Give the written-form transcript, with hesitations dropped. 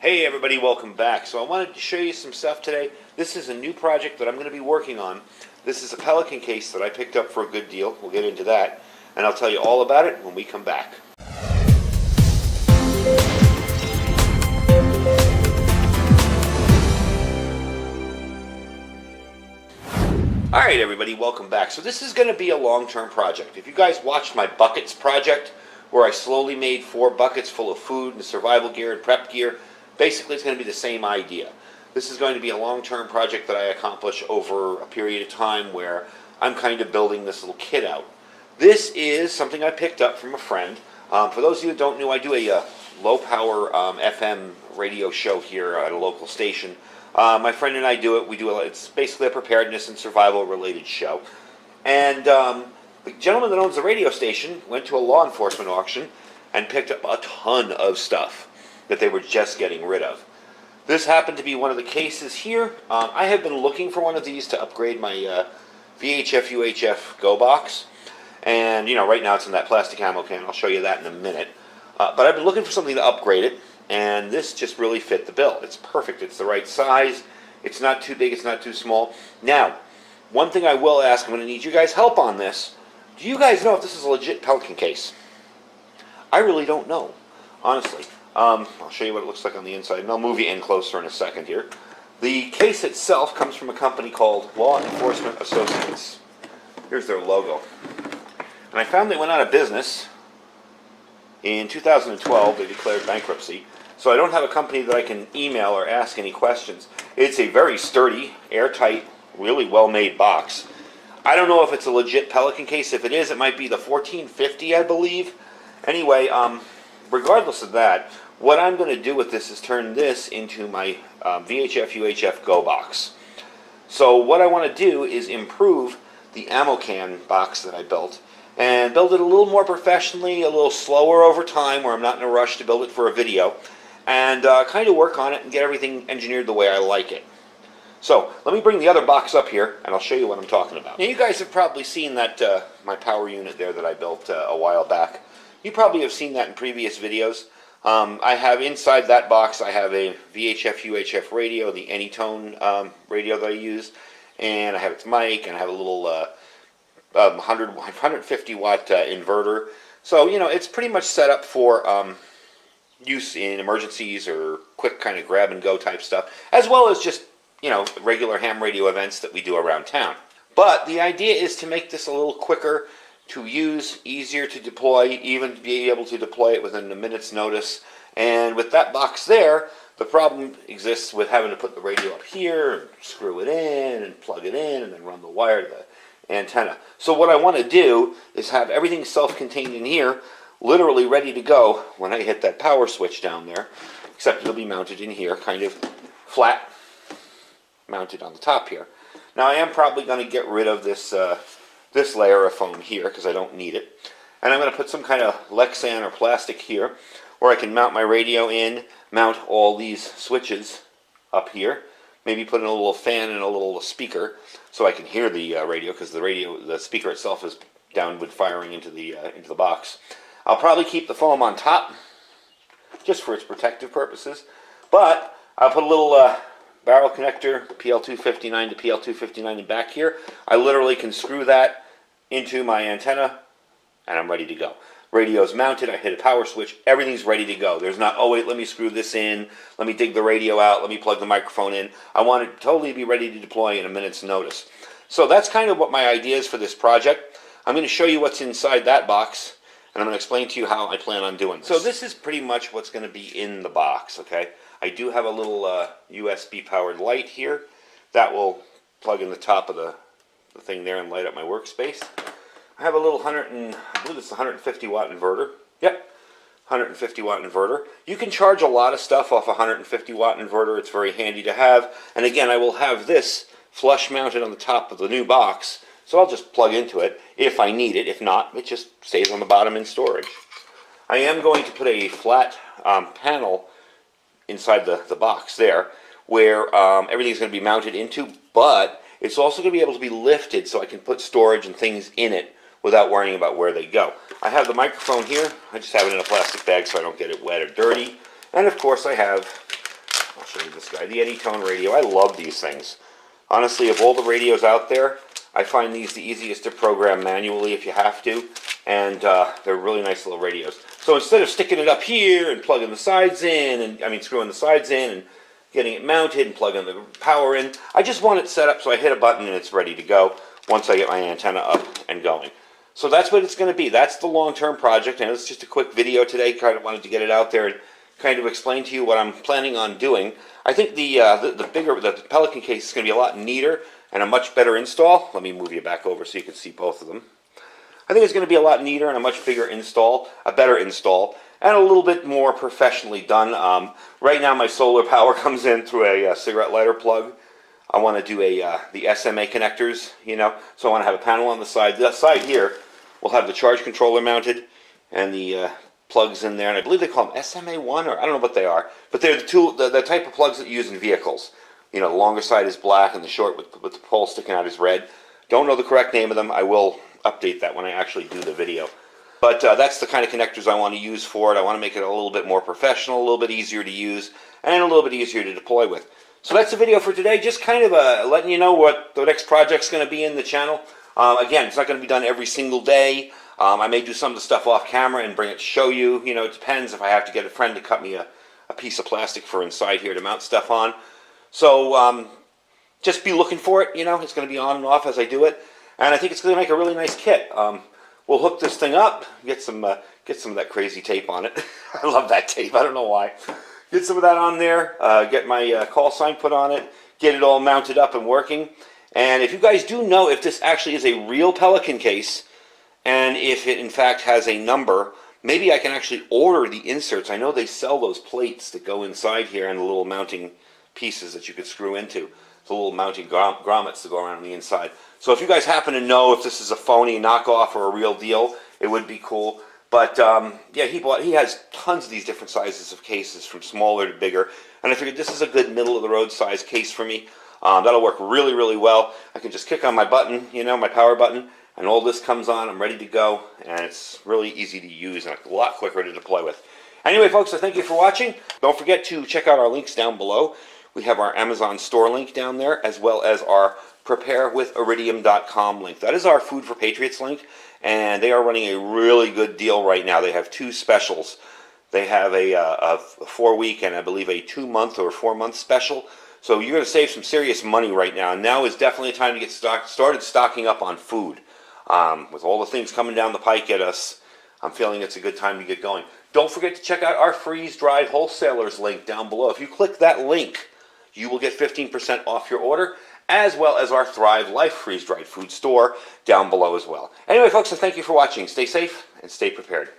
Hey everybody, welcome back. So I wanted to show you some stuff today. This is a new project that I'm going to be working on. This is a Pelican case that I picked up for a good deal. We'll get into that, and I'll tell you all about it when we come back. Alright everybody, welcome back. So this is going to be a long-term project. If you guys watched my buckets project, where I slowly made 4 buckets full of food and survival gear and prep gear, basically it's going to be the same idea. This is going to be a long-term project that I accomplish over a period of time where I'm kind of building this little kit out. This is something I picked up from a friend. For those of you that don't know, I do a low-power FM radio show here at a local station. My friend and I do it. It's basically a preparedness and survival-related show. And the gentleman that owns the radio station went to a law enforcement auction and picked up a ton of stuff that they were just getting rid of. This happened to be one of the cases here. I have been looking for one of these to upgrade my VHF UHF Go box. And, you know, right now it's in that plastic ammo can. I'll show you that in a minute. But I've been looking for something to upgrade it, and this just really fit the bill. It's perfect. It's the right size. It's not too big. It's not too small. Now, one thing I will ask, I'm going to need you guys' help on this. Do you guys know if this is a legit Pelican case? I really don't know, honestly. I'll show you what it looks like on the inside, and I'll move you in closer in a second here. The case itself comes from a company called Law Enforcement Associates. Here's their logo. And I found they went out of business in 2012. They declared bankruptcy. So I don't have a company that I can email or ask any questions. It's a very sturdy, airtight, really well-made box. I don't know if it's a legit Pelican case. If it is, it might be the 1450, I believe. Anyway, regardless of that, what I'm going to do with this is turn this into my VHF UHF Go box. So what I want to do is improve the ammo can box that I built and build it a little more professionally, a little slower over time where I'm not in a rush to build it for a video, and kind of work on it and get everything engineered the way I like it. So let me bring the other box up here and I'll show you what I'm talking about. Now you guys have probably seen that my power unit there that I built a while back. You probably have seen that in previous videos. I have inside that box, I have a VHF UHF radio, the Anytone radio that I use, and I have its mic, and I have a little 150 watt inverter. So, you know, it's pretty much set up for use in emergencies or quick kind of grab and go type stuff, as well as just, you know, regular ham radio events that we do around town. But the idea is to make this a little quicker to use, easier to deploy, even to be able to deploy it within a minute's notice. And with that box there, the problem exists with having to put the radio up here, and screw it in, and plug it in, and then run the wire to the antenna. So what I want to do is have everything self-contained in here, literally ready to go when I hit that power switch down there, except it'll be mounted in here, kind of flat, mounted on the top here. Now I am probably going to get rid of this this layer of foam here because I don't need it. And I'm going to put some kind of Lexan or plastic here where I can mount my radio in, mount all these switches up here, maybe put in a little fan and a little speaker so I can hear the radio, because the speaker itself is downward firing into the box. I'll probably keep the foam on top just for its protective purposes, but I'll put a little barrel connector, PL259 to PL259 in back here. I literally can screw that into my antenna and I'm ready to go. Radio's mounted, I hit a power switch, everything's ready to go. There's not, oh wait, let me screw this in, let me dig the radio out, let me plug the microphone in. I want it to totally be ready to deploy in a minute's notice. So that's kind of what my idea is for this project. I'm going to show you what's inside that box, and I'm going to explain to you how I plan on doing this. So this is pretty much what's going to be in the box, okay? I do have a little USB powered light here that will plug in the top of the thing there and light up my workspace. I have a little I believe it's a 150 watt inverter. Yep, 150 watt inverter. You can charge a lot of stuff off a 150 watt inverter. It's very handy to have. And again, I will have this flush mounted on the top of the new box, so I'll just plug into it if I need it. If not, it just stays on the bottom in storage. I am going to put a flat panel inside the box there where everything's going to be mounted into, but it's also going to be able to be lifted so I can put storage and things in it without worrying about where they go. I have the microphone here. I just have it in a plastic bag so I don't get it wet or dirty. And of course I have I'll show you this guy, the Anytone radio. I love these things. Honestly, of all the radios out there, I find these the easiest to program manually if you have to, and they're really nice little radios. So instead of sticking it up here and plugging the sides in, and screwing the sides in and getting it mounted and plugging the power in, I just want it set up so I hit a button and it's ready to go once I get my antenna up and going. So that's what it's going to be. That's the long-term project, and it's just a quick video today. Kind of wanted to get it out there and kind of explain to you what I'm planning on doing. I think the Pelican case is going to be a lot neater and a much better install. Let me move you back over so you can see both of them. I think it's going to be a lot neater and a much bigger install, a better install, and a little bit more professionally done. Right now my solar power comes in through a cigarette lighter plug. I want to do the SMA connectors, so I want to have a panel on the side. The side here will have the charge controller mounted and the plugs in there, and I believe they call them SMA1, or I don't know what they are, but they're the type of plugs that you use in vehicles. The longer side is black and the short with the pole sticking out is red. Don't know the correct name of them. I will update that when I actually do the video. But that's the kind of connectors I want to use for it. I want to make it a little bit more professional, a little bit easier to use, and a little bit easier to deploy with. So that's the video for today. Just kind of letting you know what the next project's going to be in the channel. Again, it's not going to be done every single day. I may do some of the stuff off camera and bring it to show you. It depends if I have to get a friend to cut me a piece of plastic for inside here to mount stuff on. So just be looking for it. It's going to be on and off as I do it. And I think it's going to make a really nice kit. We'll hook this thing up, get some of that crazy tape on it. I love that tape. I don't know why. Get some of that on there, get my call sign put on it, get it all mounted up and working. And if you guys do know if this actually is a real Pelican case, and if it in fact has a number, maybe I can actually order the inserts. I know they sell those plates that go inside here and the little mounting pieces that you could screw into. The little mounting grommets that go around on the inside. So if you guys happen to know if this is a phony knockoff or a real deal, it would be cool. But yeah, he has tons of these different sizes of cases, from smaller to bigger. And I figured this is a good middle-of-the-road size case for me. That'll work really, really well. I can just kick on my button, my power button, and all this comes on. I'm ready to go, and it's really easy to use and a lot quicker to deploy with. Anyway, folks, I thank you for watching. Don't forget to check out our links down below. We have our Amazon store link down there, as well as our preparewithiridium.com link. That is our Food for Patriots link, and they are running a really good deal right now. They have two specials. They have a 4-week and I believe a 2-month or 4-month special. So you're going to save some serious money right now. And now is definitely a time to get started stocking up on food. With all the things coming down the pike at us, I'm feeling it's a good time to get going. Don't forget to check out our freeze-dried wholesalers link down below. If you click that link, you will get 15% off your order, as well as our Thrive Life freeze-dried food store down below as well. Anyway, folks, so thank you for watching. Stay safe and stay prepared.